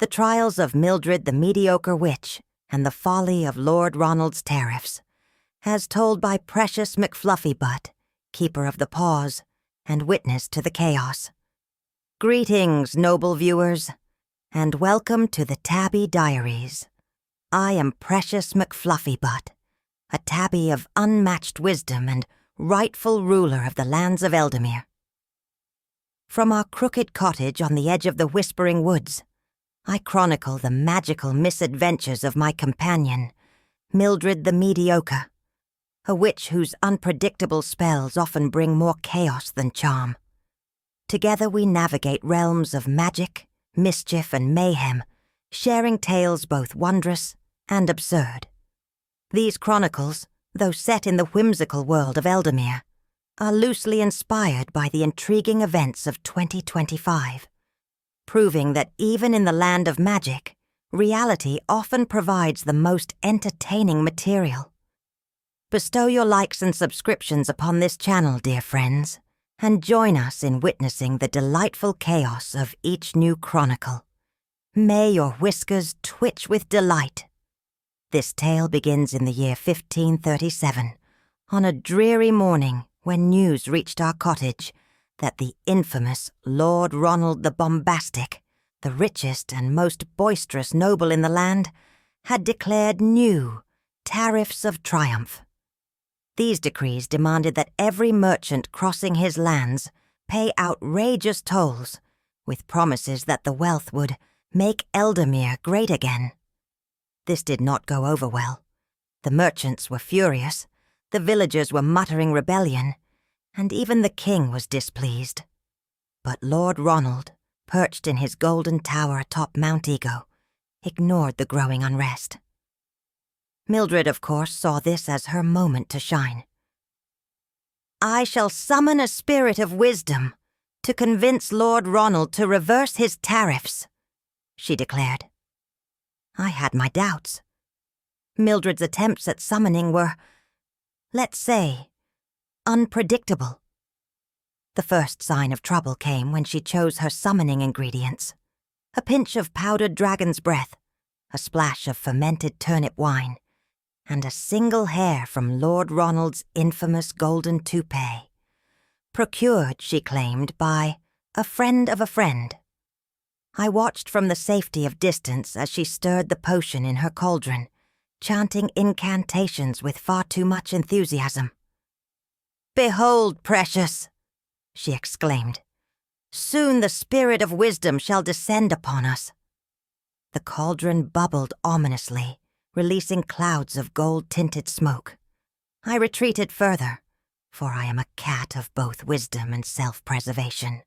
The Trials of Mildred the Mediocre Witch and the Folly of Lord Ronald's Tariffs, as told by precious McFluffy-Butt, keeper of the pause and witness to the chaos. Greetings, noble viewers, and welcome to the Tabby Diaries. I am precious McFluffy-Butt, a tabby of unmatched wisdom and rightful ruler of the lands of Eldermere. From our crooked cottage on the edge of the Whispering Woods, I chronicle the magical misadventures of my companion, Mildred the Mediocre, a witch whose unpredictable spells often bring more chaos than charm. Together we navigate realms of magic, mischief, and mayhem, sharing tales both wondrous and absurd. These chronicles, though set in the whimsical world of Eldermere, are loosely inspired by the intriguing events of 2025, proving that even in the land of magic, reality often provides the most entertaining material. Bestow your likes and subscriptions upon this channel, dear friends, and join us in witnessing the delightful chaos of each new chronicle. May your whiskers twitch with delight. This tale begins in the year 1537, on a dreary morning when news reached our cottage that the infamous Lord Ronald the Bombastic, the richest and most boisterous noble in the land, had declared new tariffs of triumph. These decrees demanded that every merchant crossing his lands pay outrageous tolls, with promises that the wealth would make Eldermere great again. This did not go over well. The merchants were furious, the villagers were muttering rebellion, and even the king was displeased. But Lord Ronald, perched in his golden tower atop Mount Ego, ignored the growing unrest. Mildred, of course, saw this as her moment to shine. "I shall summon a spirit of wisdom to convince Lord Ronald to reverse his tariffs," she declared. I had my doubts. Mildred's attempts at summoning were, let's say, unpredictable. The first sign of trouble came when she chose her summoning ingredients: a pinch of powdered dragon's breath, a splash of fermented turnip wine, and a single hair from Lord Ronald's infamous golden toupee, procured, she claimed, by a friend of a friend. I watched from the safety of distance as she stirred the potion in her cauldron, chanting incantations with far too much enthusiasm. "Behold, precious," she exclaimed, "soon the spirit of wisdom shall descend upon us." The cauldron bubbled ominously, releasing clouds of gold-tinted smoke. I retreated further, for I am a cat of both wisdom and self-preservation.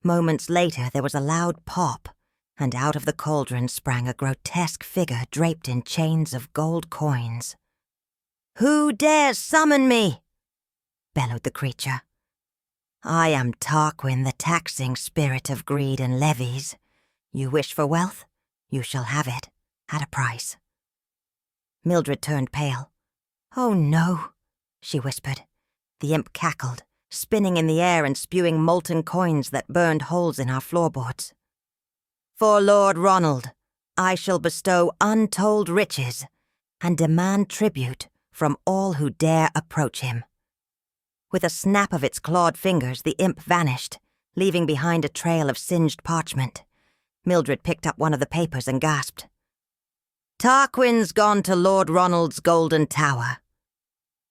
Moments later there was a loud pop, and out of the cauldron sprang a grotesque figure draped in chains of gold coins. "Who dares summon me?" bellowed the creature. "I am Tarquin, the taxing spirit of greed and levies. You wish for wealth? You shall have it, at a price." Mildred turned pale. "Oh no," she whispered. The imp cackled, spinning in the air and spewing molten coins that burned holes in our floorboards. "For Lord Ronald, I shall bestow untold riches and demand tribute from all who dare approach him." With a snap of its clawed fingers, the imp vanished, leaving behind a trail of singed parchment. Mildred picked up one of the papers and gasped. "Tarquin's gone to Lord Ronald's golden tower."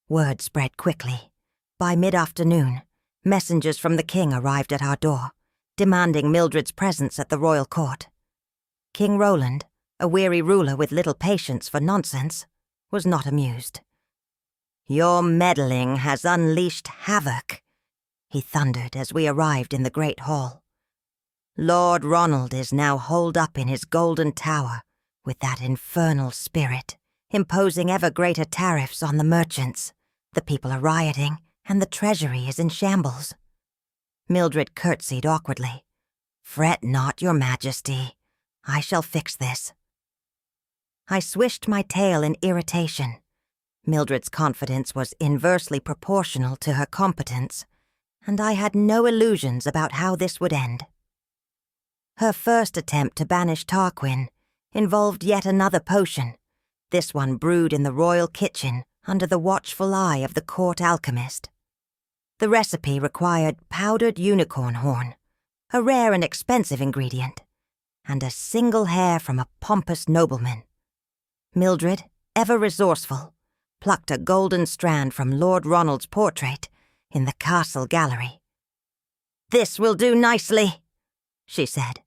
Word spread quickly. By mid-afternoon, messengers from the king arrived at our door, demanding Mildred's presence at the royal court. King Roland, a weary ruler with little patience for nonsense, was not amused. "Your meddling has unleashed havoc," he thundered as we arrived in the great hall. "Lord Ronald is now holed up in his golden tower with that infernal spirit, imposing ever greater tariffs on the merchants. The people are rioting, and the treasury is in shambles." Mildred curtsied awkwardly. "Fret not, your majesty. I shall fix this." I swished my tail in irritation. Mildred's confidence was inversely proportional to her competence, and I had no illusions about how this would end. Her first attempt to banish Tarquin involved yet another potion, this one brewed in the royal kitchen under the watchful eye of the court alchemist. The recipe required powdered unicorn horn, a rare and expensive ingredient, and a single hair from a pompous nobleman. Mildred, ever resourceful, plucked a golden strand from Lord Ronald's portrait in the castle gallery. "This will do nicely," she said,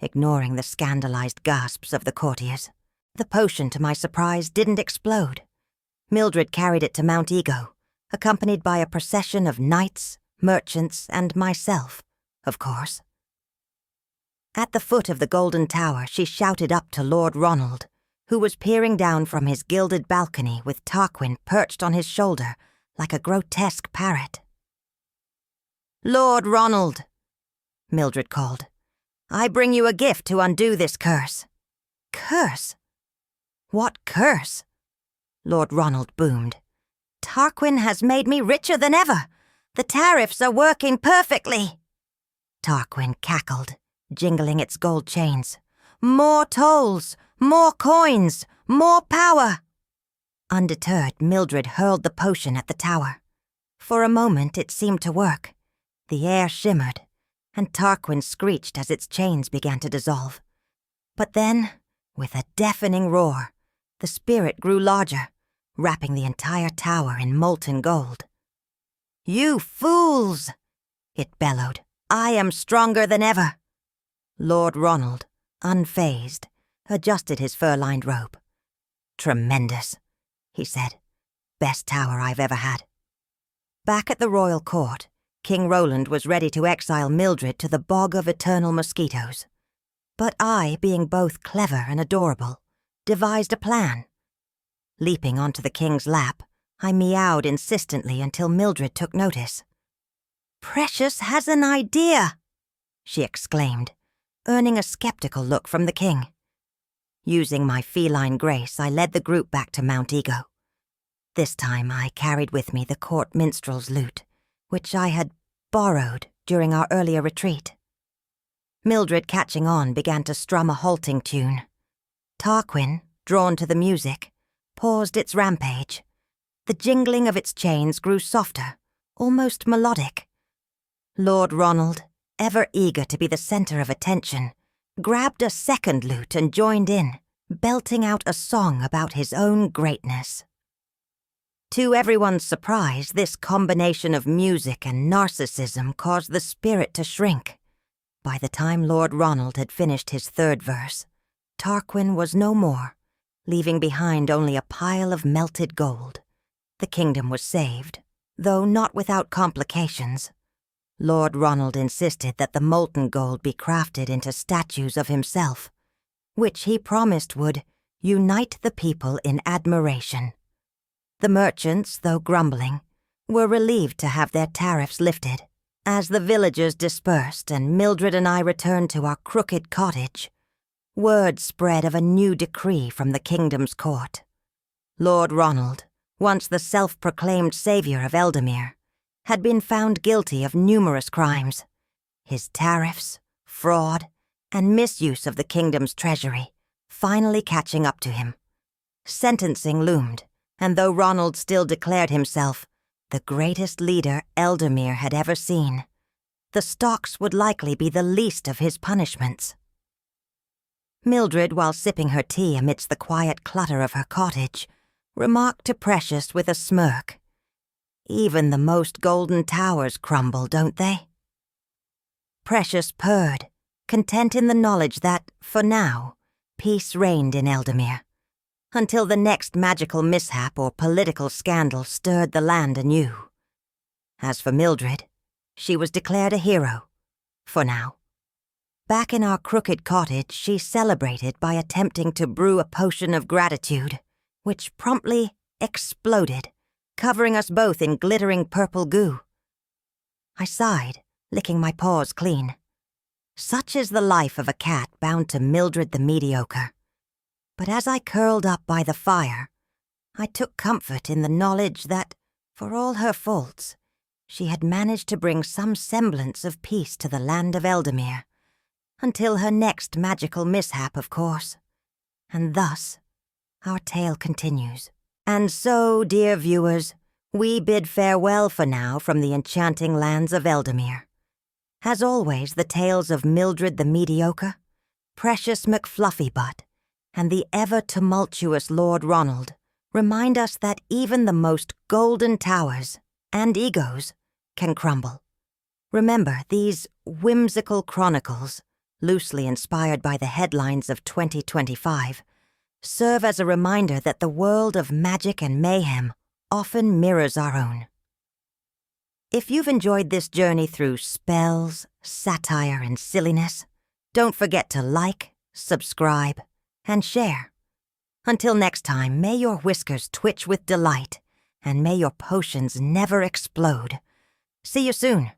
ignoring the scandalized gasps of the courtiers. The potion, to my surprise, didn't explode. Mildred carried it to Mount Ego, accompanied by a procession of knights, merchants, and myself, of course. At the foot of the Golden Tower, she shouted up to Lord Ronald, who was peering down from his gilded balcony with Tarquin perched on his shoulder like a grotesque parrot. "Lord Ronald," Mildred called, "I bring you a gift to undo this curse." "Curse? What curse?" Lord Ronald boomed. "Tarquin has made me richer than ever. The tariffs are working perfectly." Tarquin cackled, jingling its gold chains. "More tolls, more coins, more power." Undeterred, Mildred hurled the potion at the tower. For a moment it seemed to work. The air shimmered, and Tarquin screeched as its chains began to dissolve. But then, with a deafening roar, the spirit grew larger, wrapping the entire tower in molten gold. "You fools!" it bellowed. "I am stronger than ever." Lord Ronald, unfazed, adjusted his fur-lined robe. "Tremendous," he said. "Best tower I've ever had." Back at the royal court, King Roland was ready to exile Mildred to the bog of eternal mosquitoes. But I, being both clever and adorable, devised a plan. Leaping onto the king's lap, I meowed insistently until Mildred took notice. "Precious has an idea!" she exclaimed, earning a skeptical look from the king. Using my feline grace, I led the group back to Mount Ego. This time I carried with me the court minstrel's lute, which I had borrowed during our earlier retreat. Mildred, catching on, began to strum a halting tune. Tarquin, drawn to the music, paused its rampage. The jingling of its chains grew softer, almost melodic. Lord Ronald, ever eager to be the center of attention, grabbed a second lute and joined in, belting out a song about his own greatness. To everyone's surprise, this combination of music and narcissism caused the spirit to shrink. By the time Lord Ronald had finished his third verse, Tarquin was no more, leaving behind only a pile of melted gold. The kingdom was saved, though not without complications. Lord Ronald insisted that the molten gold be crafted into statues of himself, which he promised would unite the people in admiration. The merchants, though grumbling, were relieved to have their tariffs lifted. As the villagers dispersed and Mildred and I returned to our crooked cottage, word spread of a new decree from the kingdom's court. Lord Ronald, once the self-proclaimed savior of Eldermere, had been found guilty of numerous crimes. His tariffs, fraud, and misuse of the kingdom's treasury finally catching up to him. Sentencing loomed, and though Ronald still declared himself the greatest leader Eldermere had ever seen, the stocks would likely be the least of his punishments. Mildred, while sipping her tea amidst the quiet clutter of her cottage, remarked to Precious with a smirk, "Even the most golden towers crumble, don't they?" Precious purred, content in the knowledge that, for now, peace reigned in Eldermere, until the next magical mishap or political scandal stirred the land anew. As for Mildred, she was declared a hero, for now. Back in our crooked cottage, she celebrated by attempting to brew a potion of gratitude, which promptly exploded, covering us both in glittering purple goo. I sighed, licking my paws clean. Such is the life of a cat bound to Mildred the Mediocre. But as I curled up by the fire, I took comfort in the knowledge that, for all her faults, she had managed to bring some semblance of peace to the land of Eldermere, until her next magical mishap, of course. And thus, our tale continues. And so, dear viewers, we bid farewell for now from the enchanting lands of Eldermere. As always, the tales of Mildred the Mediocre, precious McFluffy-Butt, and the ever-tumultuous Lord Ronald remind us that even the most golden towers and egos can crumble. Remember, these whimsical chronicles, loosely inspired by the headlines of 2025, serve as a reminder that the world of magic and mayhem often mirrors our own. If you've enjoyed this journey through spells, satire, and silliness, don't forget to like, subscribe, and share. Until next time, may your whiskers twitch with delight, and may your potions never explode. See you soon.